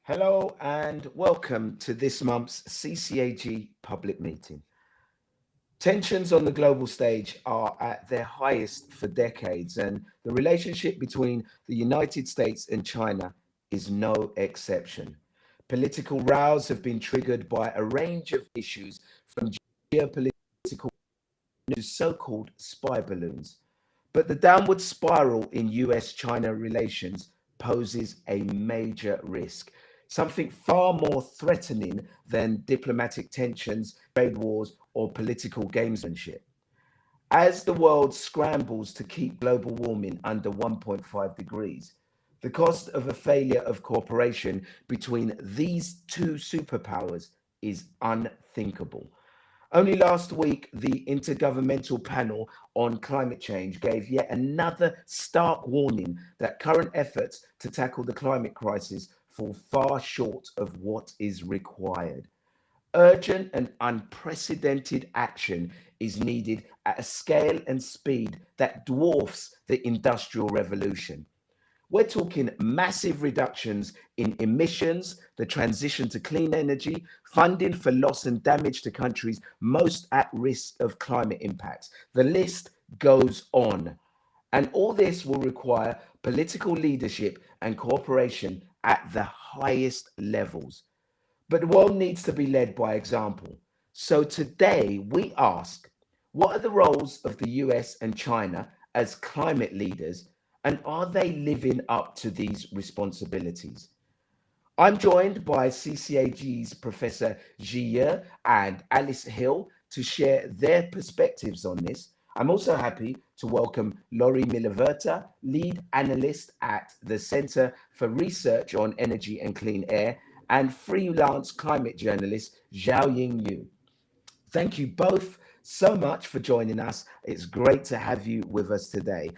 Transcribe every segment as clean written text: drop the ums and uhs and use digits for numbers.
Hello and welcome to this month's CCAG public meeting. Tensions on the global stage are at their highest for decades, and the relationship between the United States and China is no exception. Political rows have been triggered by a range of issues from geopolitical to so-called spy balloons. But the downward spiral in US-China relations poses a major risk, something far more threatening than diplomatic tensions, trade wars, or political gamesmanship. As the world scrambles to keep global warming under 1.5 degrees, the cost of a failure of cooperation between these two superpowers is unthinkable. Only last week, the Intergovernmental Panel on Climate Change gave yet another stark warning that current efforts to tackle the climate crisis fall far short of what is required. Urgent and unprecedented action is needed at a scale and speed that dwarfs the Industrial Revolution. We're talking massive reductions in emissions, the transition to clean energy, funding for loss and damage to countries most at risk of climate impacts. The list goes on. And all this will require political leadership and cooperation at the highest levels. But the world needs to be led by example. So today we ask, what are the roles of the US and China as climate leaders, and are they living up to these responsibilities? I'm joined by CCAG's Professor Ji and Alice Hill to share their perspectives on this. I'm also happy to welcome Laurie Miliverta, lead analyst at the Center for Research on Energy and Clean Air, and freelance climate journalist Xiaoying Yu. Thank you both so much for joining us. It's great to have you with us today.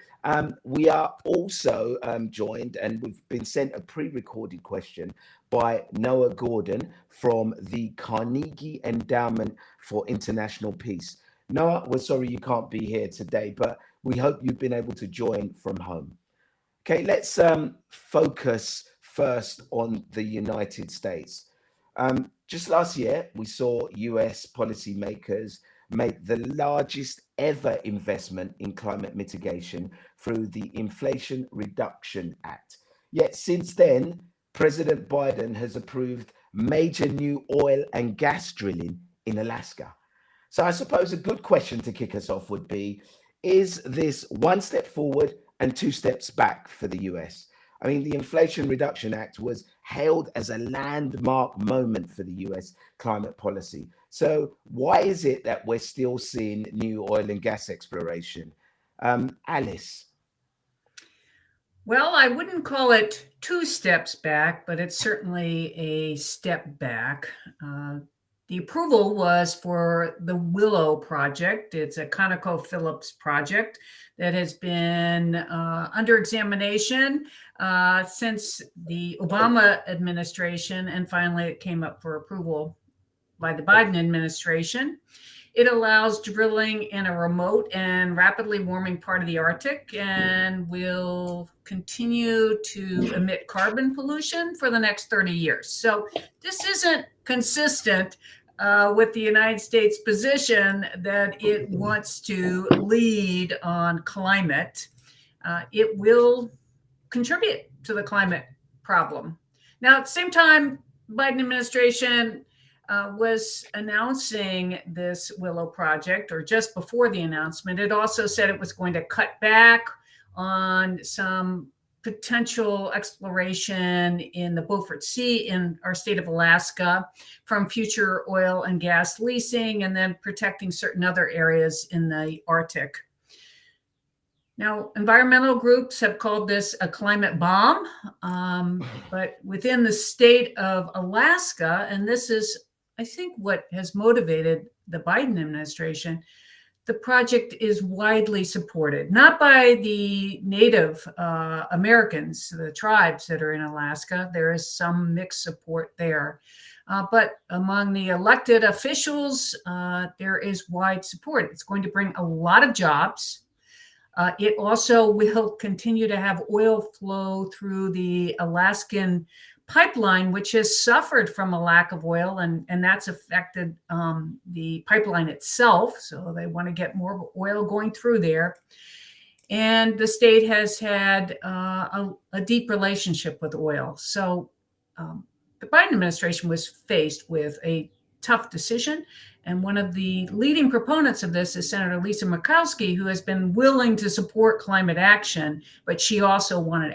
We are also joined, and we've been sent a pre-recorded question by Noah Gordon from the Carnegie Endowment for International Peace. Noah, we're sorry you can't be here today, but we hope you've been able to join from home. Okay, let's focus first on the United States. Just last year, we saw US policymakers make the largest ever investment in climate mitigation through the Inflation Reduction Act. Yet since then, President Biden has approved major new oil and gas drilling in Alaska. So I suppose a good question to kick us off would be, is this one step forward and two steps back for the US? I mean, the Inflation Reduction Act was hailed as a landmark moment for the US climate policy. So why is it that we're still seeing new oil and gas exploration? Alice. Well, I wouldn't call it two steps back, but it's certainly a step back. The approval was for the Willow project. It's a ConocoPhillips project that has been under examination since the Obama administration, and finally it came up for approval by the Biden administration. It allows drilling in a remote and rapidly warming part of the Arctic and will continue to emit carbon pollution for the next 30 years. So this isn't consistent with the United States position that it wants to lead on climate. It will contribute to the climate problem. Now, at the same time, Biden administration was announcing this Willow project, or just before the announcement, it also said it was going to cut back on some potential exploration in the Beaufort Sea in our state of Alaska from future oil and gas leasing, and then protecting certain other areas in the Arctic. Now, environmental groups have called this a climate bomb, but within the state of Alaska, and this is, I think, what has motivated the Biden administration, the project is widely supported, not by the Native Americans, the tribes that are in Alaska. There is some mixed support there. But among the elected officials, there is wide support. It's going to bring a lot of jobs. It also will continue to have oil flow through the Alaskan pipeline, which has suffered from a lack of oil, and that's affected the pipeline itself. So they want to get more oil going through there. And the state has had a deep relationship with oil. So the Biden administration was faced with a tough decision. And one of the leading proponents of this is Senator Lisa Murkowski, who has been willing to support climate action, but she also wanted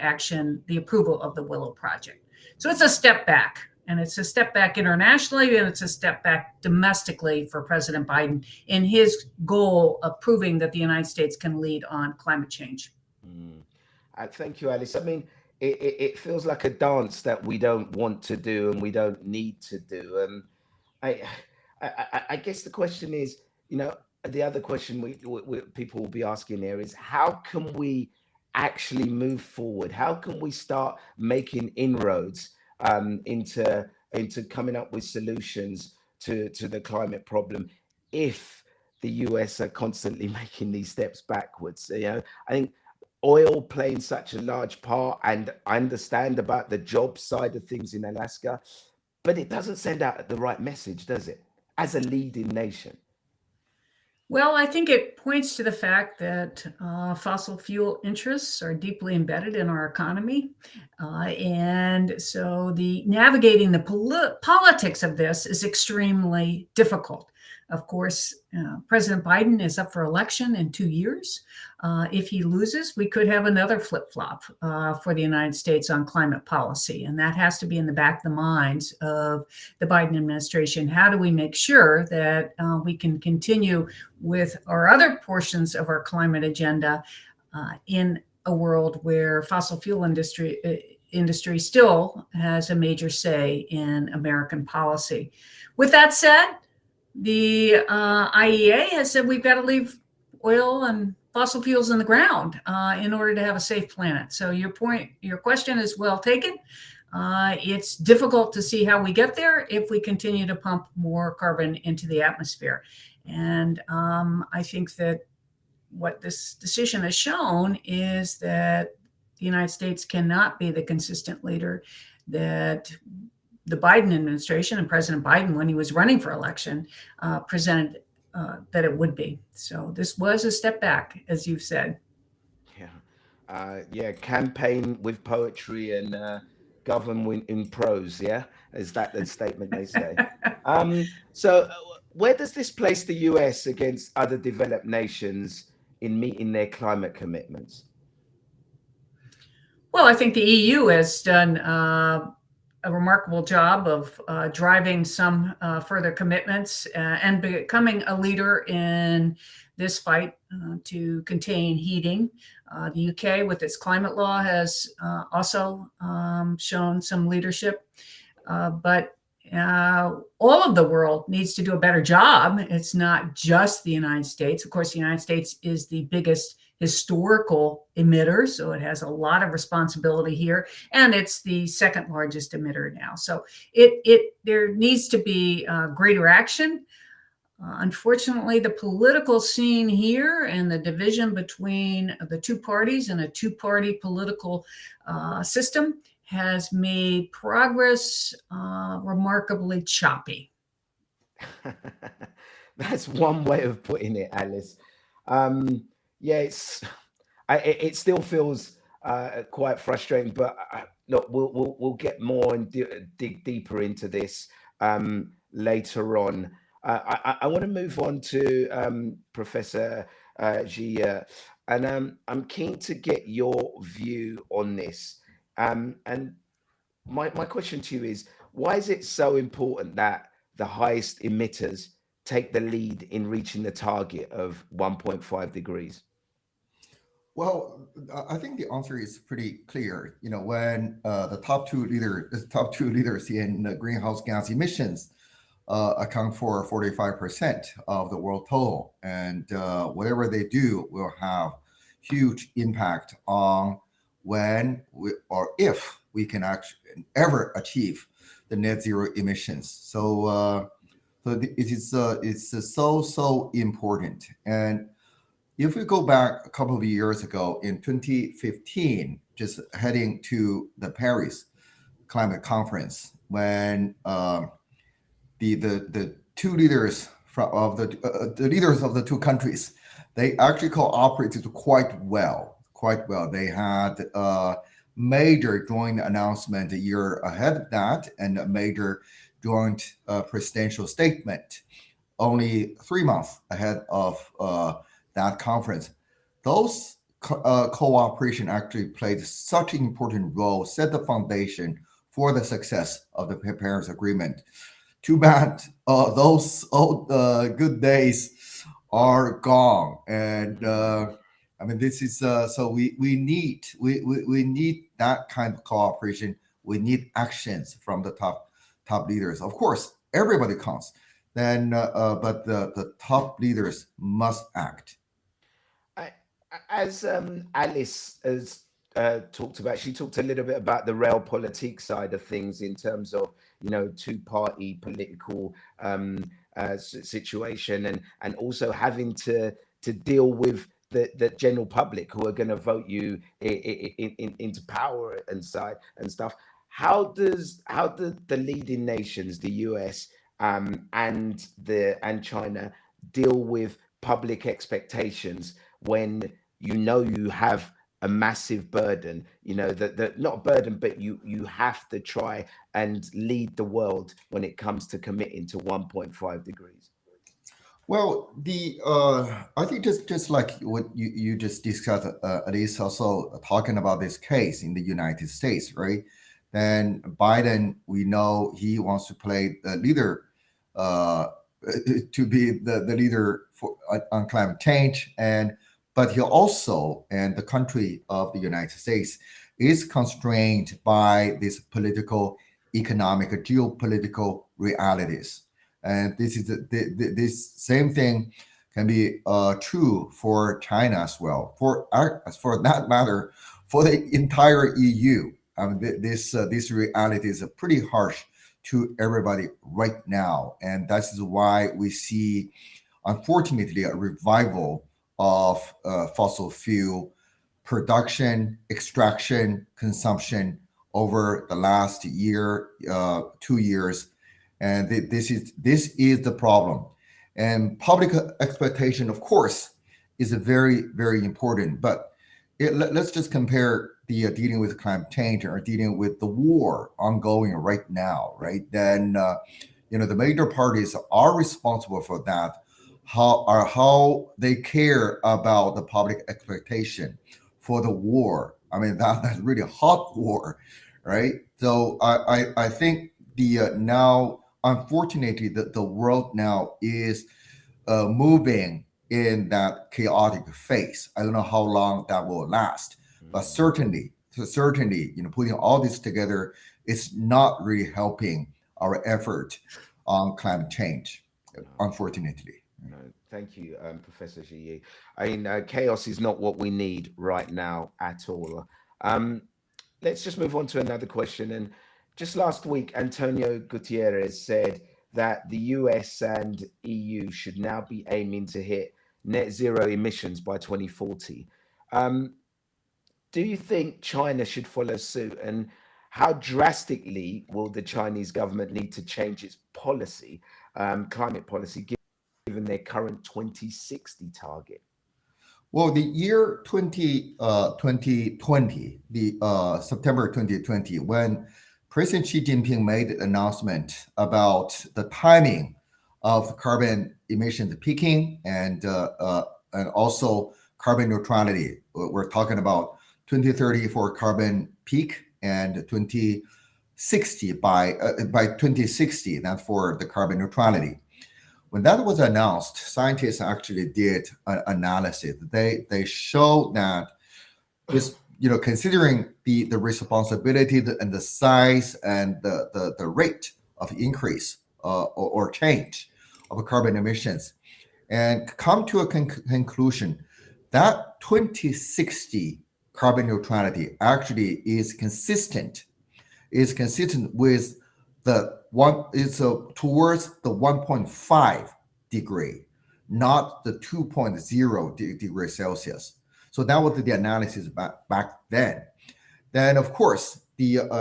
the approval of the Willow Project. So it's a step back, and it's a step back internationally, and it's a step back domestically for President Biden in his goal of proving that the United States can lead on climate change. Thank you, Alice. I mean, it feels like a dance that we don't want to do and we don't need to do. I, I guess the question is, the other question people will be asking there is, how can we actually move forward? How can we start making inroads into coming up with solutions to the climate problem if the US are constantly making these steps backwards? I think oil playing such a large part, and I understand about the job side of things in Alaska, but it doesn't send out the right message, does it? As a leading nation. Well, I think it points to the fact that fossil fuel interests are deeply embedded in our economy. And so navigating the politics of this is extremely difficult. Of course, President Biden is up for election in 2 years. If he loses, we could have another flip-flop for the United States on climate policy. And that has to be in the back of the minds of the Biden administration. How do we make sure that we can continue with our other portions of our climate agenda in a world where fossil fuel industry still has a major say in American policy? With that said, the IEA has said we've got to leave oil and fossil fuels in the ground in order to have a safe planet. So your question is well taken. It's difficult to see how we get there if we continue to pump more carbon into the atmosphere. And I think that what this decision has shown is that the United States cannot be the consistent leader that the Biden administration and President Biden, when he was running for election, presented that it would be. So this was a step back, as you've said. Yeah, campaign with poetry and govern in prose. Yeah, is that the statement they say? So where does this place the US against other developed nations in meeting their climate commitments? Well, I think the EU has done a remarkable job of driving some further commitments and becoming a leader in this fight to contain heating. The UK, with its climate law, has also shown some leadership, but all of the world needs to do a better job. It's not just the United States. Of course, the United States is the biggest historical emitter, so it has a lot of responsibility here, and it's the second largest emitter now. So there needs to be greater action. Unfortunately, the political scene here and the division between the two parties and a two-party political system has made progress remarkably choppy. That's one way of putting it, Alice. Yeah, it still feels quite frustrating, but look, we'll get more and dig deeper into this later on. I want to move on to Professor Xie, and I'm keen to get your view on this. And my question to you is, why is it so important that the highest emitters take the lead in reaching the target of 1.5 degrees? Well, I think the answer is pretty clear. When the top two leaders in the greenhouse gas emissions account for 45% of the world total, and whatever they do will have huge impact on when or if we can actually ever achieve the net zero emissions. So it's so important. And if we go back a couple of years ago in 2015, just heading to the Paris climate conference when the two leaders of the leaders of the two countries, they actually cooperated quite well. They had a major joint announcement a year ahead of that, and a major joint presidential statement only 3 months ahead of that conference. Those cooperation actually played such an important role, set the foundation for the success of the Paris Agreement. Too bad those old good days are gone, and I mean this is so we need that kind of cooperation. We need actions from the top leaders. Of course, everybody counts. Then, but the top leaders must act. I, as Alice has talked about, she talked a little bit about the realpolitik side of things in terms of, you know, two-party political situation, and also having to deal with the general public who are going to vote you into power and side and stuff. How do the leading nations, the US and China, deal with public expectations when you know you have a massive burden, you know, that not a burden, but you have to try and lead the world when it comes to committing to 1.5 degrees? Well, the I think just like what you just discussed, at least also talking about this case in the United States, right? Then Biden, we know he wants to play the leader, uh, to be the leader for on climate change, and but he also, and the country of the United States is constrained by these political, economic, geopolitical realities. And this is this same thing can be true for China as well. For that matter, for the entire EU. I mean, this reality is pretty harsh to everybody right now, and that is why we see, unfortunately, a revival of fossil fuel production, extraction, consumption over the last year, 2 years, and this is the problem. And public expectation, of course, is a very important. But let's just compare the dealing with climate change or dealing with the war ongoing right now, right? Then the major parties are responsible for that. How they care about the public expectation for the war. I mean, that's really a hot war, right? So I think the now, unfortunately, the world now is moving in that chaotic phase. I don't know how long that will last, but certainly, putting all this together is not really helping our effort on climate change, unfortunately. No, thank you, Professor Xi. I mean, chaos is not what we need right now at all. Um, let's just move on to another question. And just last week, Antonio Gutierrez said that the US and EU should now be aiming to hit net zero emissions by 2040. Um, do you think China should follow suit? And how drastically will the Chinese government need to change its policy, climate policy, given their current 2060 target? Well, the year 2020, the September 2020, when President Xi Jinping made the announcement about the timing of carbon emissions peaking and also carbon neutrality. We're talking about 2030 for carbon peak and 2060 by 2060, that's for the carbon neutrality. When that was announced, scientists actually did an analysis. They showed that this, considering the responsibility and the size and the rate of increase or change of carbon emissions, and come to a conclusion that 2060 carbon neutrality actually is consistent with the one is towards the 1.5 degree, not the 2.0 degree Celsius. So that was the analysis back then. Then, of course,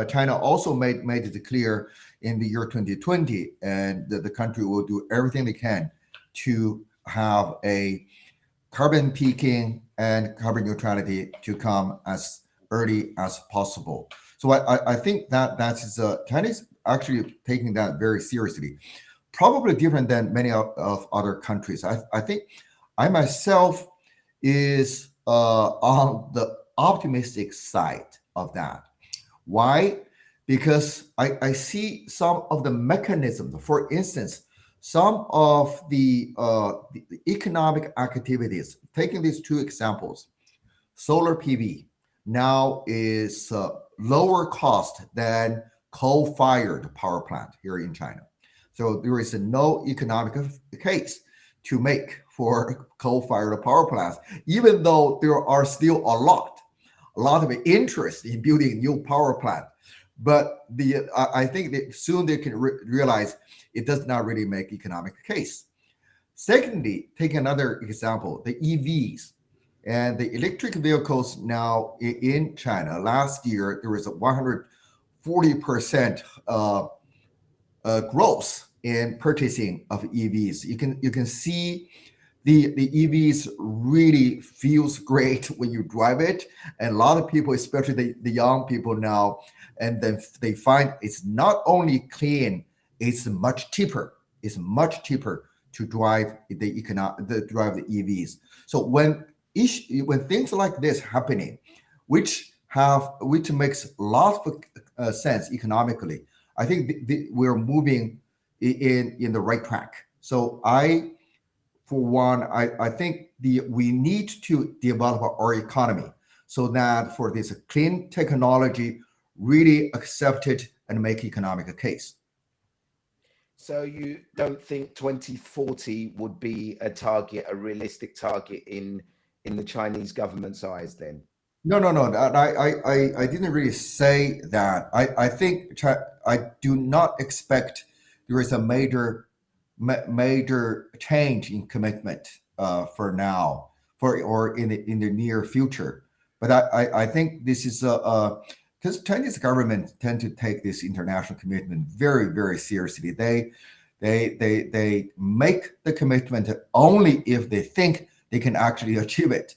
China also made it clear in the year 2020, and the country will do everything they can to have a carbon peaking and carbon neutrality to come as early as possible. So I think that is China is actually taking that very seriously, probably different than many of other countries. I think I myself is on the optimistic side of that. Why? Because I see some of the mechanisms. For instance, some of the economic activities, taking these two examples, solar PV now is lower cost than coal-fired power plant here in China. So there is no economic case to make for coal-fired power plants, even though there are still a lot of interest in building new power plant. But I think that soon they can realize it does not really make economic case. Secondly, take another example, the EVs and the electric vehicles now in China. Last year, there was a 140% growth in purchasing of EVs. You can see the EVs really feels great when you drive it, and a lot of people, especially the young people now, and then they find it's not only clean, it's much cheaper. It's much cheaper to drive the EVs. So when things like this happening, which makes lots of sense economically, I think we're moving in the right track. So for one, I think we need to develop our economy so that for this clean technology really accepted and make economic case. So you don't think 2040 would be a realistic target in the Chinese government's eyes then? No. I didn't really say that. I think I do not expect there is a major change in commitment for now, or in the near future. But I think this is because Chinese government tend to take this international commitment very, very seriously. They make the commitment only if they think they can actually achieve it.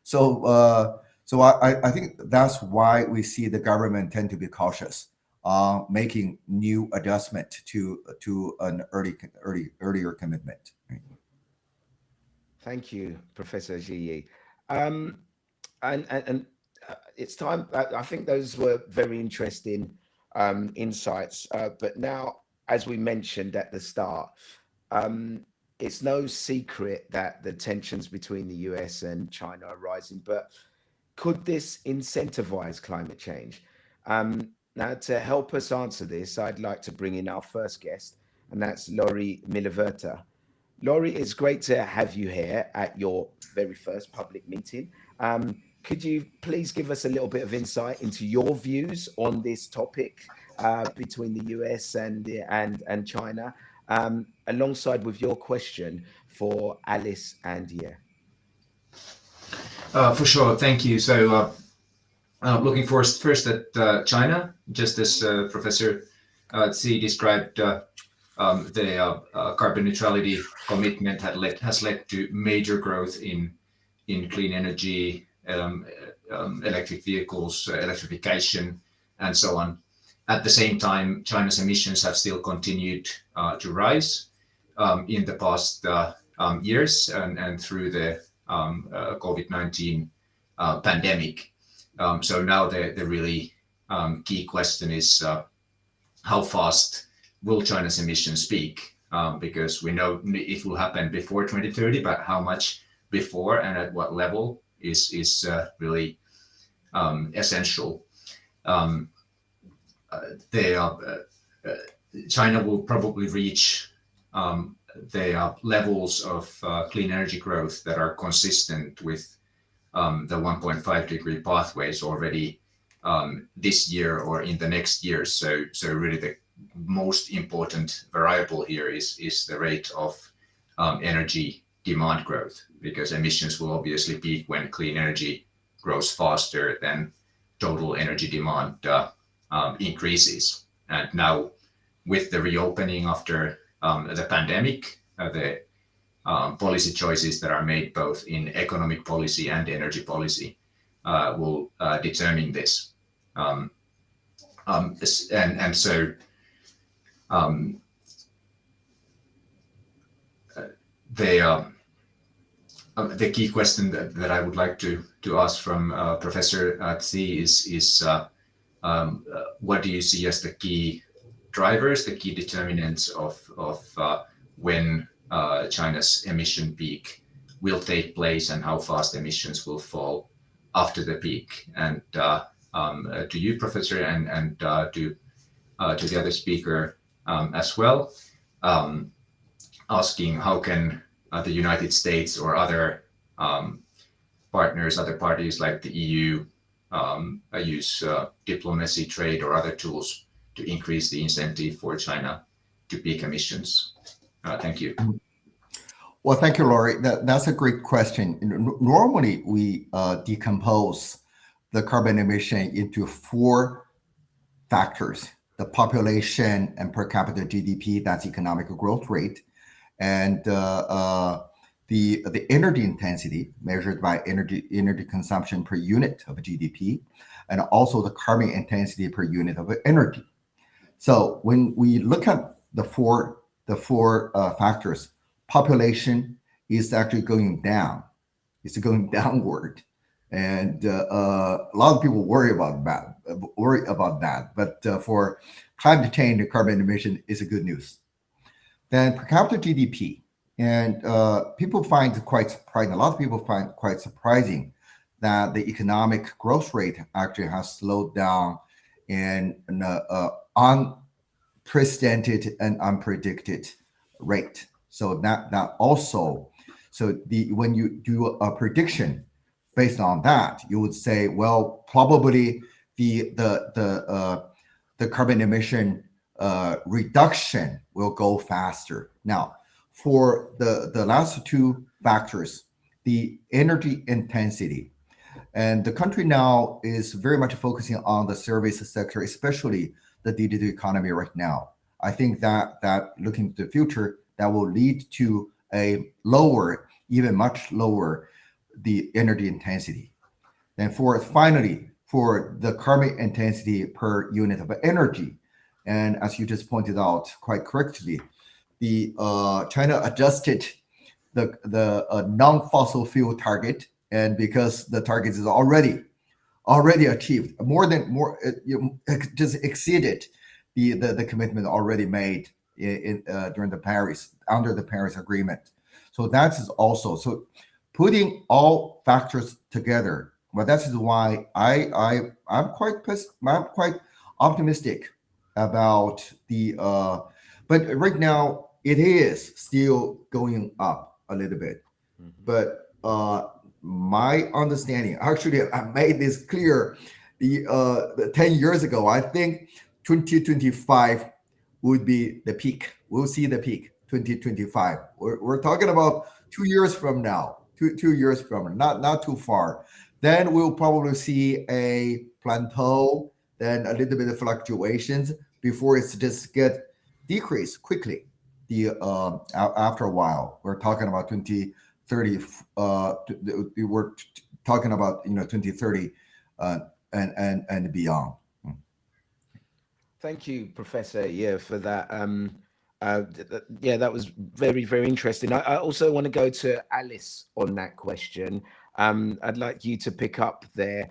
So I think that's why we see the government tend to be cautious, making new adjustment to an earlier commitment. Thank you, Professor Ji. And it's time. I think those were very interesting insights. But now, as we mentioned at the start, it's no secret that the tensions between the US and China are rising. But could this incentivize climate change? Now, to help us answer this, I'd like to bring in our first guest, and that's Laurie Miliverta. Laurie, it's great to have you here at your very first public meeting. Could you please give us a little bit of insight into your views on this topic between the US and China, alongside with your question for Alice and Ye? For sure, thank you. So looking first at China, just as Professor Xi described, the carbon neutrality commitment has led to major growth in clean energy, electric vehicles, electrification, and so on. At the same time, China's emissions have still continued to rise in the past years and through the COVID-19 pandemic. So now the really key question is how fast will China's emissions peak? Because we know it will happen before 2030, but how much before and at what level is really essential. China will probably reach the levels of clean energy growth that are consistent with the 1.5 degree pathways already this year or in the next year. So really the most important variable here is the rate of energy demand growth, because emissions will obviously peak when clean energy grows faster than total energy demand increases. And now, with the reopening after the pandemic, the policy choices that are made both in economic policy and energy policy will determine this. And so the key question that I would like to ask from Professor Tsi is what do you see as the key drivers, the key determinants of when China's emission peak will take place and how fast emissions will fall after the peak? And to you, Professor, and to the other speaker as well, asking how can the United States or other partners, other parties like the EU use diplomacy, trade, or other tools to increase the incentive for China to peak emissions? Thank you. Well, thank you, Laurie. That's a great question. Normally, we decompose the carbon emission into 4 factors: the population and per capita GDP, that's economic growth rate, and the energy intensity measured by energy consumption per unit of GDP, and also the carbon intensity per unit of energy. So when we look at the four factors, population is actually going down. It's going downward, and a lot of people worry about that. But for climate change, the carbon emission is a good news. Then per capita GDP, and people find it quite surprising. A lot of people find it quite surprising that the economic growth rate actually has slowed down in an unprecedented and unpredicted rate. So that also, when you do a prediction based on that, you would say, well, probably the carbon emission reduction will go faster. Now, for the last 2 factors, the energy intensity, and the country now is very much focusing on the service sector, especially the digital economy right now. I think that looking to the future, that will lead to a lower, even much lower, the energy intensity. Then finally, for the carbon intensity per unit of energy, and as you just pointed out quite correctly, the China adjusted the non-fossil fuel target, and because the target is already achieved, just exceeded the commitment already made during under the Paris Agreement. So that is also putting all factors together. Well, that is why I'm quite optimistic about the. But right now it is still going up a little bit. Mm-hmm. But my understanding, actually, I made this clear the 10 years ago. I think 2025 would be the peak. We'll see the peak 2025. We're talking about 2 years from now. 2 years from now, not too far. Then we'll probably see a plateau, then a little bit of fluctuations before it's just get decreased quickly. After a while, we're talking about 2030. We're talking about 2030 and beyond. Thank you, Professor. Yeah, for that. That was very, very interesting. I also want to go to Alice on that question. I'd like you to pick up there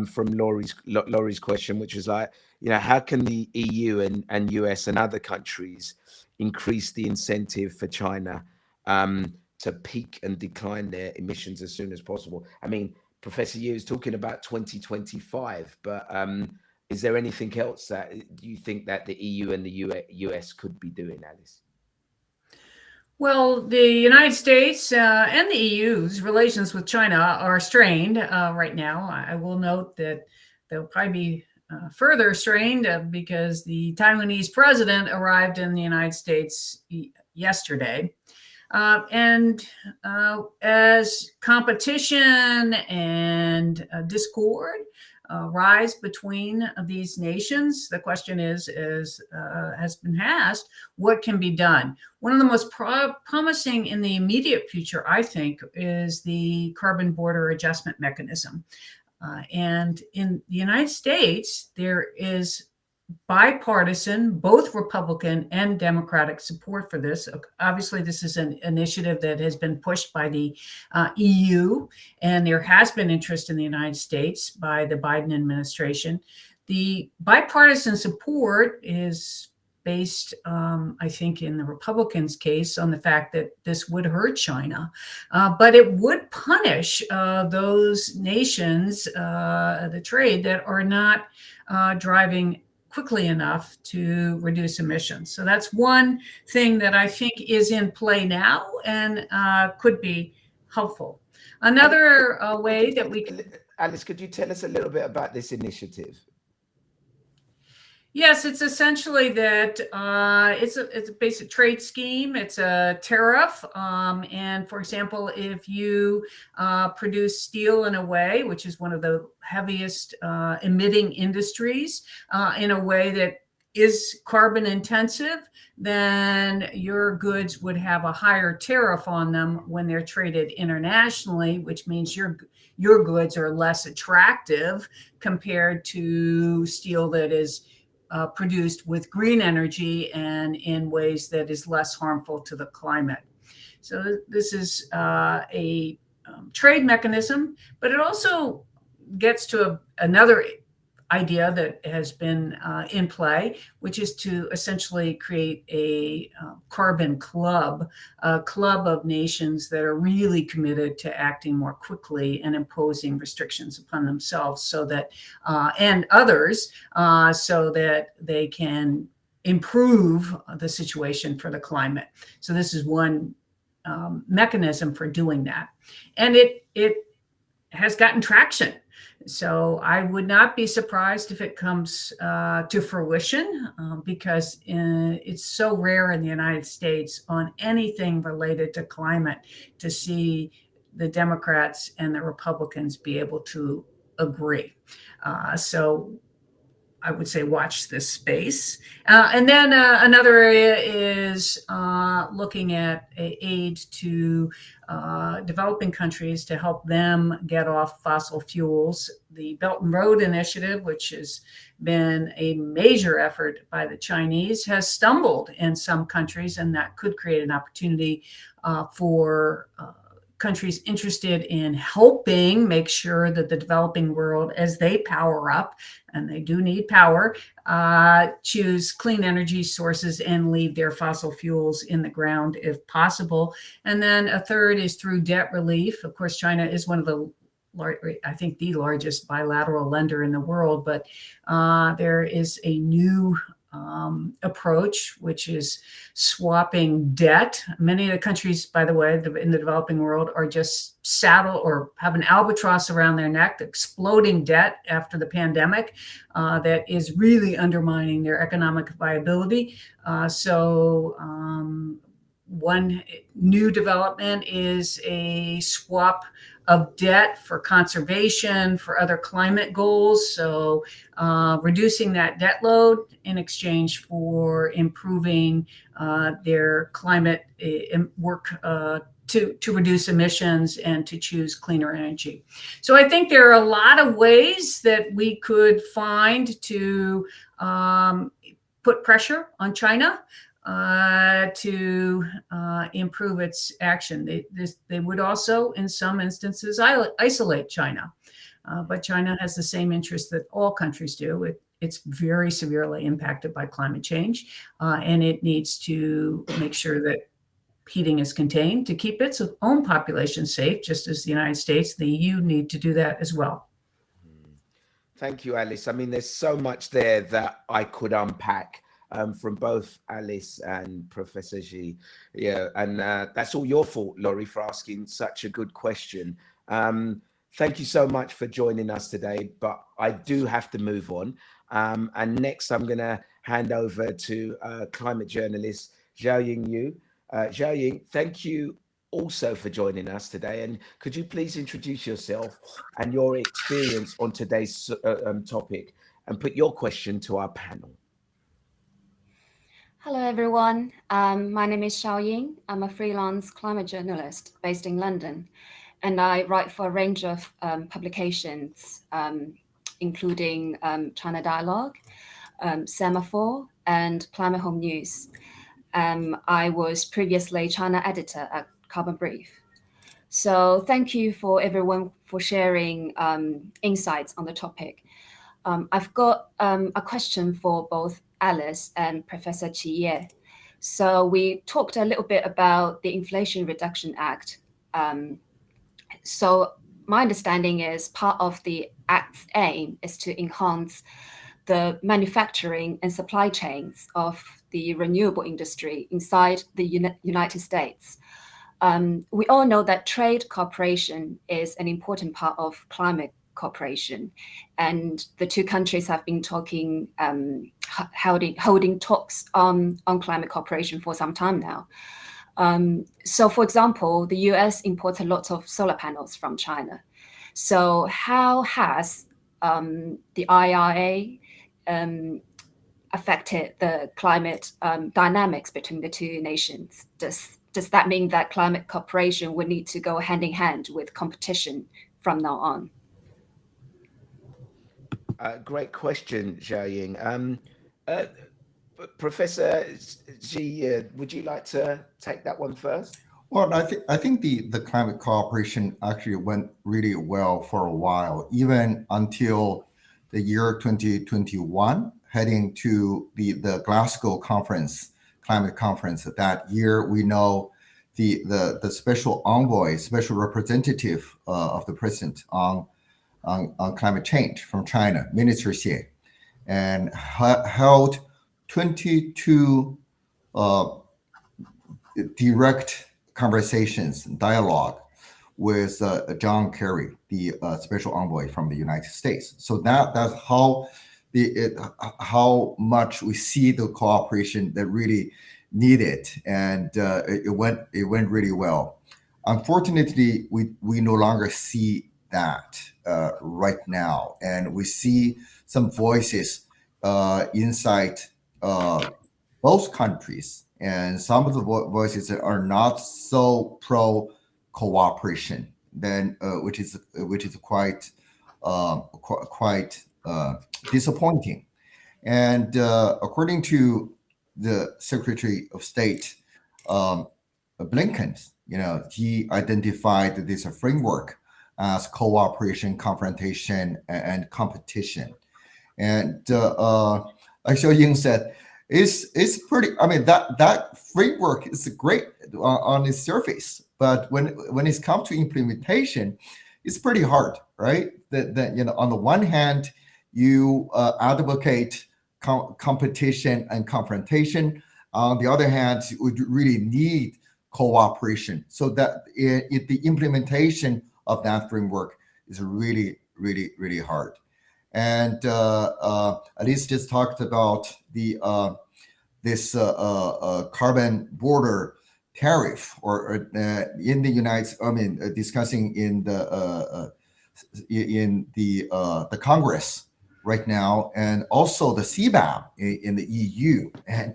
from Laurie's question, which was like, how can the EU and US and other countries increase the incentive for China to peak and decline their emissions as soon as possible? I mean, Professor Yu is talking about 2025, but is there anything else that you think that the EU and the US could be doing, Alice? Well, the United States and the EU's relations with China are strained right now. I will note that they'll probably be further strained because the Taiwanese president arrived in the United States yesterday. And as competition and discord rise between these nations. The question is, has been asked, what can be done? One of the most promising in the immediate future, I think, is the carbon border adjustment mechanism. And in the United States, there is bipartisan, both Republican and Democratic support for this. Obviously, this is an initiative that has been pushed by the EU, and there has been interest in the United States by the Biden administration. The bipartisan support is based, I think, in the Republicans' case, on the fact that this would hurt China, but it would punish those nations, the trade, that are not driving quickly enough to reduce emissions. So that's one thing that I think is in play now and could be helpful. Another way that we can... Alice, could you tell us a little bit about this initiative? Yes, it's essentially that it's a basic trade scheme. It's a tariff. And for example, if you produce steel in a way, which is one of the heaviest emitting industries, in a way that is carbon intensive, then your goods would have a higher tariff on them when they're traded internationally, which means your goods are less attractive compared to steel that is produced with green energy and in ways that is less harmful to the climate. So this is a trade mechanism, but it also gets to another idea that has been in play, which is to essentially create a carbon club, a club of nations that are really committed to acting more quickly and imposing restrictions upon themselves, so that and others, so that they can improve the situation for the climate. So this is one mechanism for doing that, and it has gotten traction. So I would not be surprised if it comes to fruition, because it's so rare in the United States on anything related to climate to see the Democrats and the Republicans be able to agree. So I would say watch this space. And then another area is looking at aid to developing countries to help them get off fossil fuels. The Belt and Road Initiative, which has been a major effort by the Chinese, has stumbled in some countries, and that could create an opportunity for countries interested in helping make sure that the developing world, as they power up, and they do need power, choose clean energy sources and leave their fossil fuels in the ground if possible. And then a third is through debt relief. Of course, China is one of the, I think, the largest bilateral lender in the world, but there is a new approach, which is swapping debt. Many of the countries, by the way, in the developing world are just saddle or have an albatross around their neck, exploding debt after the pandemic that is really undermining their economic viability. So one new development is a swap of debt for conservation, for other climate goals. So reducing that debt load in exchange for improving their climate work to reduce emissions and to choose cleaner energy. So I think there are a lot of ways that we could find to put pressure on China to improve its action. They would also, in some instances, isolate China. But China has the same interest that all countries do. It's very severely impacted by climate change, and it needs to make sure that heating is contained to keep its own population safe, just as the United States, the EU need to do that as well. Thank you, Alice. I mean, there's so much there that I could unpack from both Alice and Professor Xi. Yeah, and that's all your fault, Laurie, for asking such a good question. Thank you so much for joining us today, but I do have to move on. And next, I'm going to hand over to climate journalist Xiaoying Yu. Xiaoying, thank you also for joining us today. And could you please introduce yourself and your experience on today's topic and put your question to our panel? Hello, everyone. My name is Xiaoying. I'm a freelance climate journalist based in London, and I write for a range of publications, including China Dialogue, Semaphore, and Climate Home News. I was previously China editor at Carbon Brief. So thank you for everyone for sharing insights on the topic. I've got a question for both Alice and Professor Qi. So we talked a little bit about the Inflation Reduction Act. So my understanding is part of the Act's aim is to enhance the manufacturing and supply chains of the renewable industry inside the United States. We all know that trade cooperation is an important part of climate cooperation, and the two countries have been talking, holding talks on climate cooperation for some time now. So, for example, the US imports a lot of solar panels from China. So, how has the IRA affected the climate dynamics between the two nations? Does that mean that climate cooperation would need to go hand in hand with competition from now on? Great question, Xiaoying. Professor Xi, would you like to take that one first? Well, I think the climate cooperation actually went really well for a while, even until the year 2021, heading to the Glasgow conference, climate conference. That year, we know the special envoy, special representative of the president on climate change from China, Minister Xie, and held 22 direct conversations, dialogue with John Kerry, the special envoy from the United States. So that's how much we see the cooperation that really needed, and it went really well. Unfortunately, we no longer see that right now, and we see some voices inside both countries, and some of the voices that are not so pro cooperation, then which is quite disappointing. And according to the Secretary of State Blinken, he identified this framework as cooperation, confrontation, and competition. And like Xiaoying said, it's pretty. I mean, that framework is great on its surface, but when it's come to implementation, it's pretty hard, right? That on the one hand, you advocate competition and confrontation. On the other hand, you would really need cooperation. So that the implementation of that framework is really, really, really hard. And Elise just talked about this carbon border tariff, or in the United. I mean, discussing in the Congress right now, and also the CBAM in the EU. And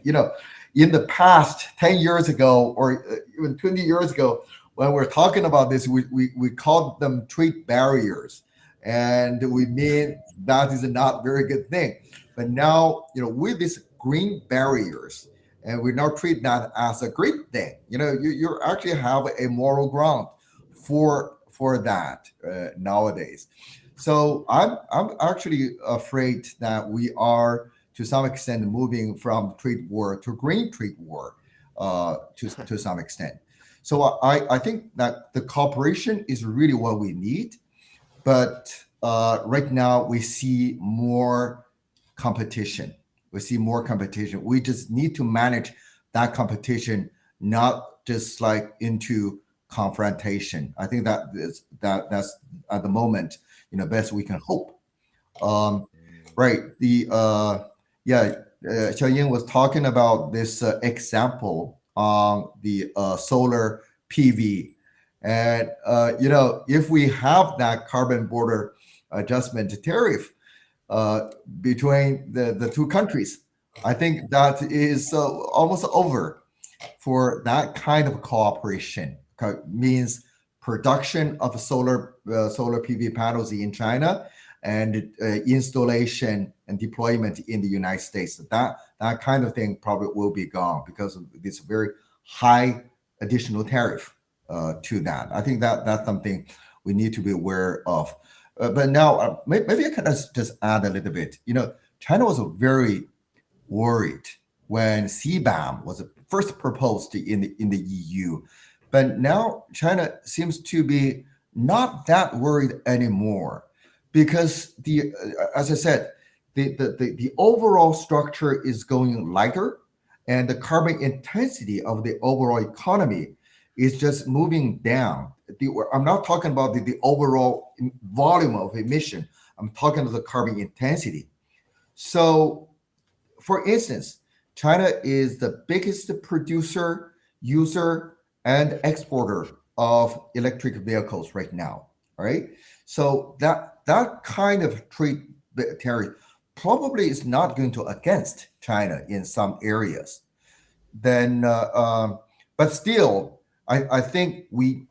in the past 10 years ago, or even 20 years ago, when we're talking about this, we called them trade barriers, and we mean that is a not very good thing. But now, with these green barriers, and we now treat that as a great thing. You actually have a moral ground for that nowadays. So I'm actually afraid that we are, to some extent, moving from trade war to green trade war to some extent. So I think that the cooperation is really what we need, but right now we see more competition. We see more competition. We just need to manage that competition, not just like into confrontation. I think that's at the moment, best we can hope. Right. Xiaoying was talking about this example on the solar PV And if we have that carbon border adjustment tariff between the two countries, I think that is almost over for that kind of cooperation. Means production of solar PV panels in China and installation and deployment in the United States. That kind of thing probably will be gone because of this very high additional tariff to that. I think that's something we need to be aware of. But now maybe I can just add a little bit. China was very worried when CBAM was first proposed in the EU, but now China seems to be not that worried anymore because as I said, the overall structure is going lighter, and the carbon intensity of the overall economy is just moving down. I'm not talking about the overall volume of emission. I'm talking about the carbon intensity. So, for instance, China is the biggest producer, user, and exporter of electric vehicles right now. All right. So that kind of trade tariff probably is not going to against China in some areas. Then, but still, I think we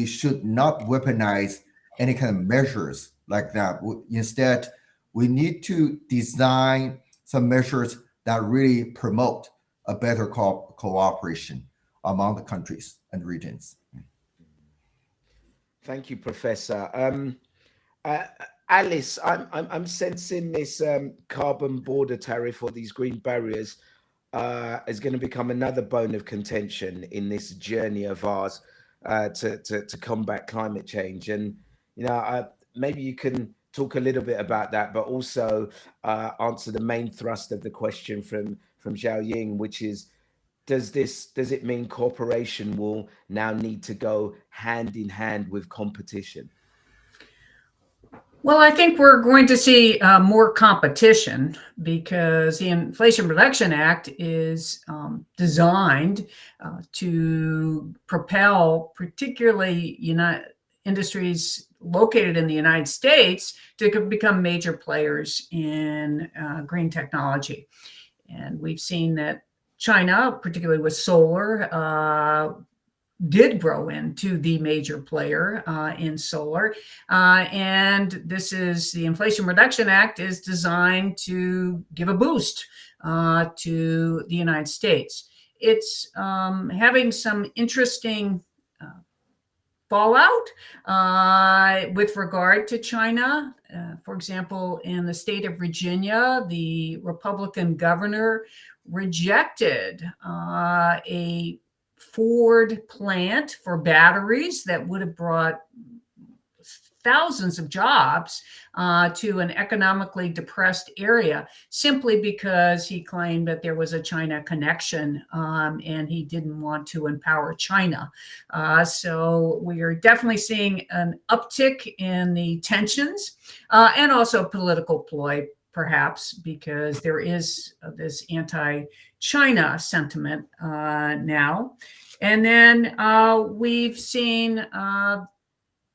should not weaponize any kind of measures like that. Instead, we need to design some measures that really promote a better cooperation among the countries and regions. Thank you, Professor. Alice, I'm sensing this carbon border tariff or these green barriers is going to become another bone of contention in this journey of ours to combat climate change. And maybe you can talk a little bit about that, but also answer the main thrust of the question from Zhao Ying, which is, does it mean cooperation will now need to go hand in hand with competition? Well, I think we're going to see more competition because the Inflation Reduction Act is designed to propel particularly industries located in the United States to become major players in green technology. And we've seen that China, particularly with solar, did grow into the major player in solar. And the Inflation Reduction Act is designed to give a boost to the United States. It's having some interesting fallout with regard to China. For example, in the state of Virginia, the Republican governor rejected a Ford plant for batteries that would have brought thousands of jobs to an economically depressed area simply because he claimed that there was a China connection and he didn't want to empower China. So we are definitely seeing an uptick in the tensions and also political ploy, perhaps, because there is this anti-China sentiment now. And then we've seen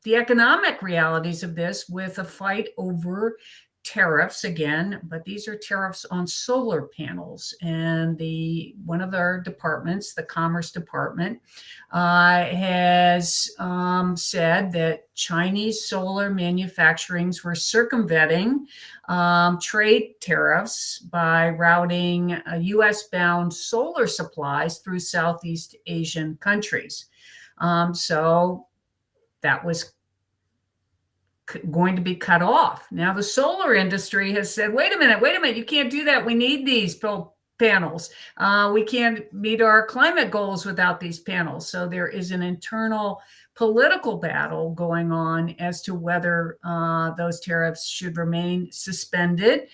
the economic realities of this with a fight over tariffs again, but these are tariffs on solar panels. And one of our departments, the Commerce Department, has said that Chinese solar manufacturings were circumventing trade tariffs by routing US-bound solar supplies through Southeast Asian countries. So that was going to be cut off. Now the solar industry has said, wait a minute, you can't do that. We need these panels. We can't meet our climate goals without these panels. So there is an internal political battle going on as to whether those tariffs should remain suspended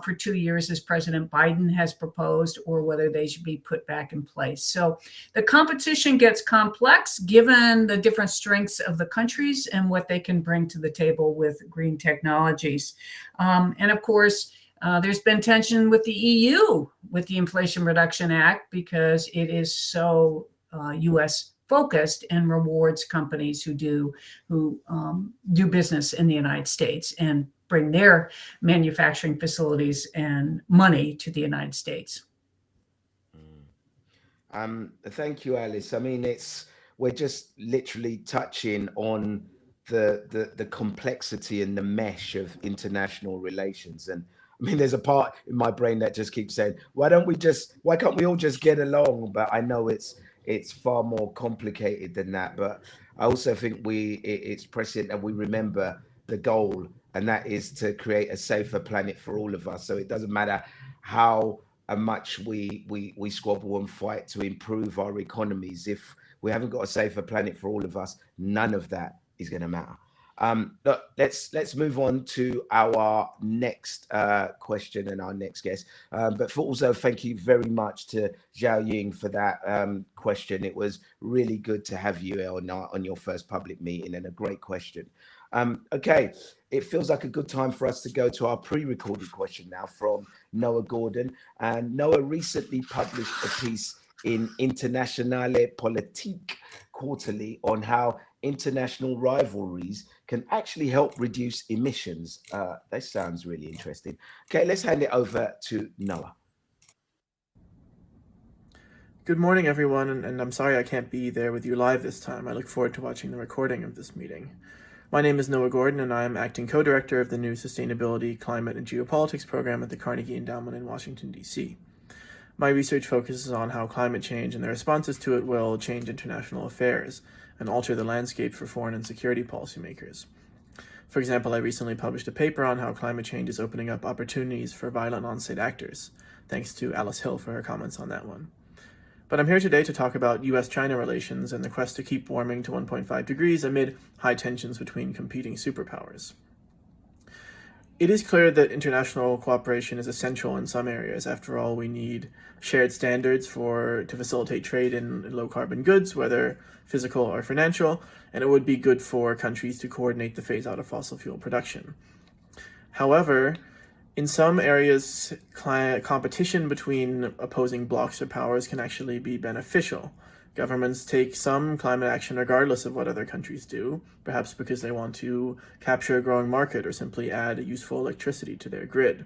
for 2 years, as President Biden has proposed, or whether they should be put back in place. So the competition gets complex given the different strengths of the countries and what they can bring to the table with green technologies. And of course, there's been tension with the EU with the Inflation Reduction Act because it is so US focused and rewards companies who do business in the United States and bring their manufacturing facilities and money to the United States. Thank you, Alice. I mean, we're just literally touching on the complexity and the mesh of international relations. And I mean, there's a part in my brain that just keeps saying, why can't we all just get along? But I know it's far more complicated than that. But I also think it's prescient that we remember the goal, and that is to create a safer planet for all of us. So it doesn't matter how much we squabble and fight to improve our economies. If we haven't got a safer planet for all of us, none of that is going to matter. Look, let's move on to our next question and our next guest. But for also, thank you very much to Zhao Ying for that question. It was really good to have you on your first public meeting, and a great question. Okay, it feels like a good time for us to go to our pre-recorded question now from Noah Gordon. And Noah recently published a piece in Internationale Politik Quarterly on how international rivalries can actually help reduce emissions. That sounds really interesting. Okay, let's hand it over to Noah. Good morning, everyone, and I'm sorry I can't be there with you live this time. I look forward to watching the recording of this meeting. My name is Noah Gordon, and I am acting co-director of the new Sustainability, Climate, and Geopolitics program at the Carnegie Endowment in Washington, D.C. My research focuses on how climate change and the responses to it will change international affairs and alter the landscape for foreign and security policymakers. For example, I recently published a paper on how climate change is opening up opportunities for violent non-state actors. Thanks to Alice Hill for her comments on that one. But I'm here today to talk about US-China relations and the quest to keep warming to 1.5 degrees amid high tensions between competing superpowers. It is clear that international cooperation is essential in some areas. After all, we need shared standards to facilitate trade in low-carbon goods, whether physical or financial, and it would be good for countries to coordinate the phase-out of fossil fuel production. However, in some areas, competition between opposing blocs or powers can actually be beneficial. Governments take some climate action regardless of what other countries do, perhaps because they want to capture a growing market or simply add useful electricity to their grid.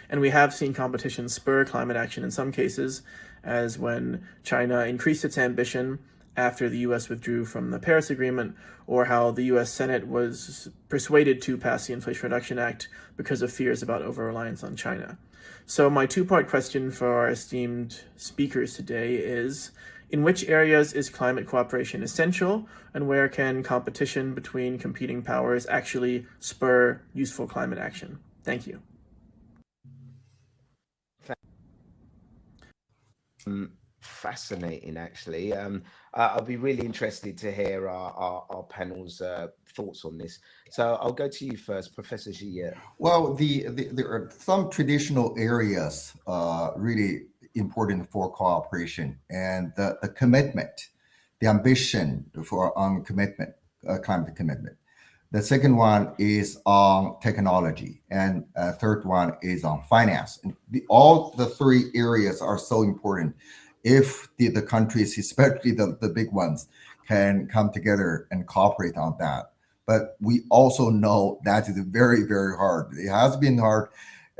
And we have seen competition spur climate action in some cases, as when China increased its ambition after the US withdrew from the Paris Agreement, or how the US Senate was persuaded to pass the Inflation Reduction Act because of fears about over-reliance on China. So my two-part question for our esteemed speakers today is, in which areas is climate cooperation essential, and where can competition between competing powers actually spur useful climate action? Thank you. Fascinating, actually. I'll be really interested to hear our panel's thoughts on this. So I'll go to you first, Professor Xie. Well, there are some traditional areas really important for cooperation, and the commitment, the ambition on commitment, climate commitment. The second one is on technology, and third one is on finance. And all the three areas are so important if the countries, especially the big ones, can come together and cooperate on that. But we also know that is very, very hard. It has been hard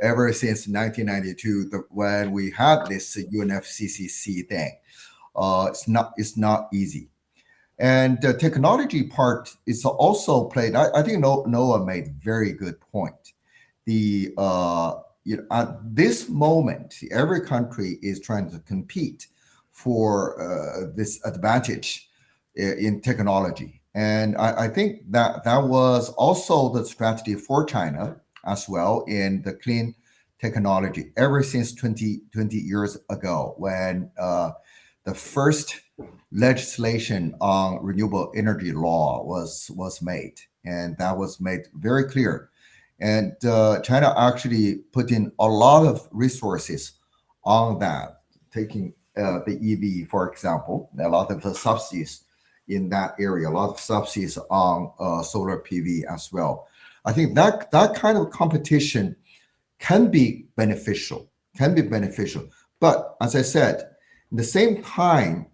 ever since 1992 when we had this UNFCCC thing. It's not easy. And the technology part is also played. I think Noah made a very good point. At this moment, every country is trying to compete for this advantage in technology. And I think that was also the strategy for China as well in the clean technology ever since 20 years ago, when the first legislation on renewable energy law was made, and that was made very clear. And China actually put in a lot of resources on that, taking the EV, for example, a lot of the subsidies in that area, a lot of subsidies on solar PV as well. I think that kind of competition can be beneficial, But as I said, at the same time,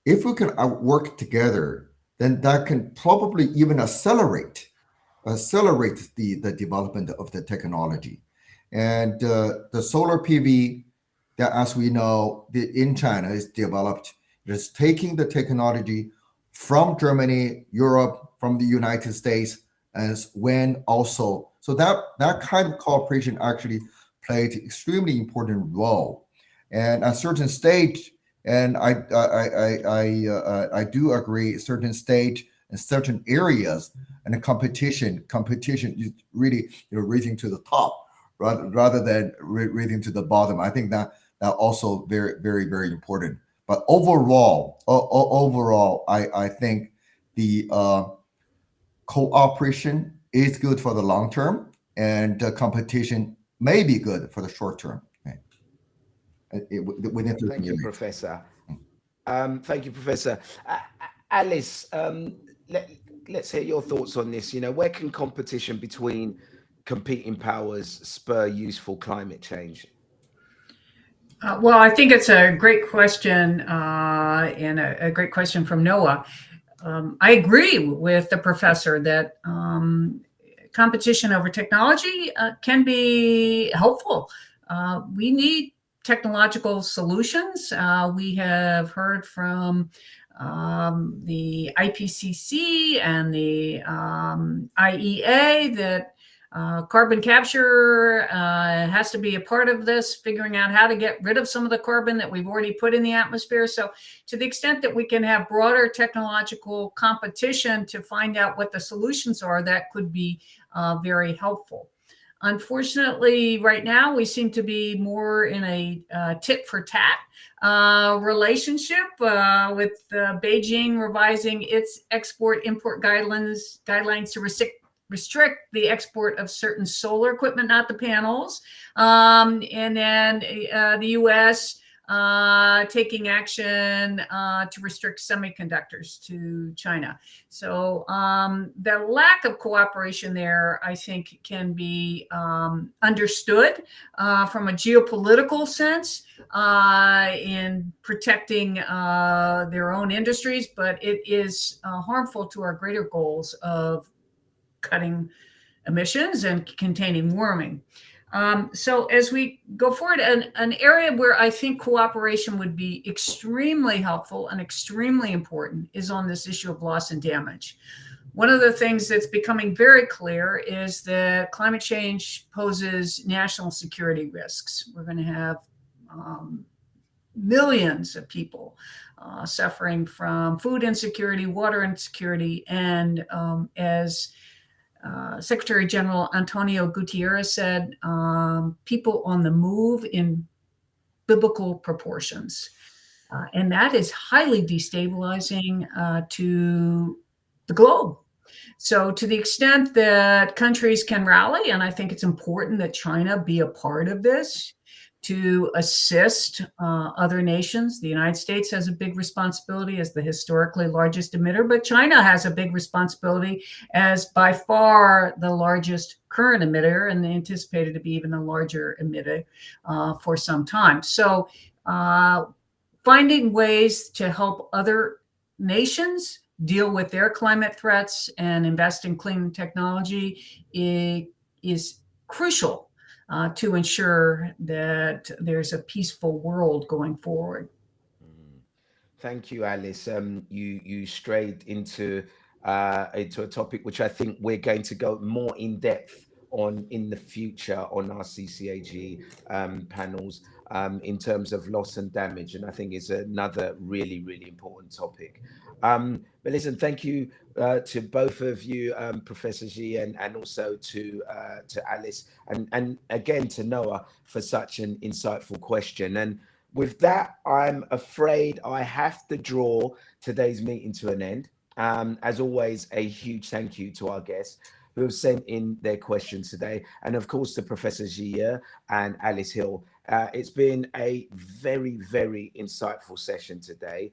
if we can work together, then that can probably even accelerate the development of the technology. And the solar PV that, as we know, in China is developed, is taking the technology from Germany, Europe, from the United States, as when also. So that kind of cooperation actually played an extremely important role. And at a certain stage, and I do agree, certain stage in certain areas, and the competition is really raising to the top rather than raising to the bottom. I think that also very, very, very important. But overall, I think the cooperation is good for the long term, and competition may be good for the short term. Within Thank you, Professor. Thank you, Professor. Alice, let's hear your thoughts on this. Where can competition between competing powers spur useful climate change? Well, I think it's a great question, and a great question from Noah. I agree with the professor that competition over technology can be helpful. We need technological solutions. We have heard from the IPCC and the IEA that carbon capture has to be a part of this, figuring out how to get rid of some of the carbon that we've already put in the atmosphere. So to the extent that we can have broader technological competition to find out what the solutions are, that could be very helpful. Unfortunately, right now, we seem to be more in a tit for tat relationship with Beijing revising its export-import guidelines to restrict the export of certain solar equipment, not the panels. And then the US taking action to restrict semiconductors to China. So the lack of cooperation there, I think, can be understood from a geopolitical sense in protecting their own industries, but it is harmful to our greater goals of cutting emissions and containing warming. So as we go forward, an area where I think cooperation would be extremely helpful and extremely important is on this issue of loss and damage. One of the things that's becoming very clear is that climate change poses national security risks. We're going to have millions of people suffering from food insecurity, water insecurity, and as Secretary General Antonio Guterres said, people on the move in biblical proportions. And that is highly destabilizing to the globe. So to the extent that countries can rally, and I think it's important that China be a part of this, to assist other nations. The United States has a big responsibility as the historically largest emitter, but China has a big responsibility as by far the largest current emitter and anticipated to be even a larger emitter for some time. So finding ways to help other nations deal with their climate threats and invest in clean technology is crucial to ensure that there's a peaceful world going forward. Thank you, Alice. You strayed into a topic which I think we're going to go more in depth on in the future on our CCAG panels in terms of loss and damage, and I think it's another really, really important topic. But listen, thank you to both of you, Professor Xi, and also to Alice, and again to Noah for such an insightful question. And with that, I'm afraid I have to draw today's meeting to an end. As always, a huge thank you to our guests who have sent in their questions today, and of course to Professor Xi and Alice Hill. It's been a very, very insightful session today.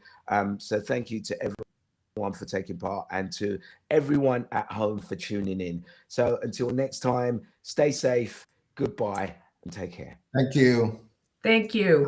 So thank you to everyone for taking part and to everyone at home for tuning in. So until next time, stay safe, goodbye, and take care. Thank you. Thank you.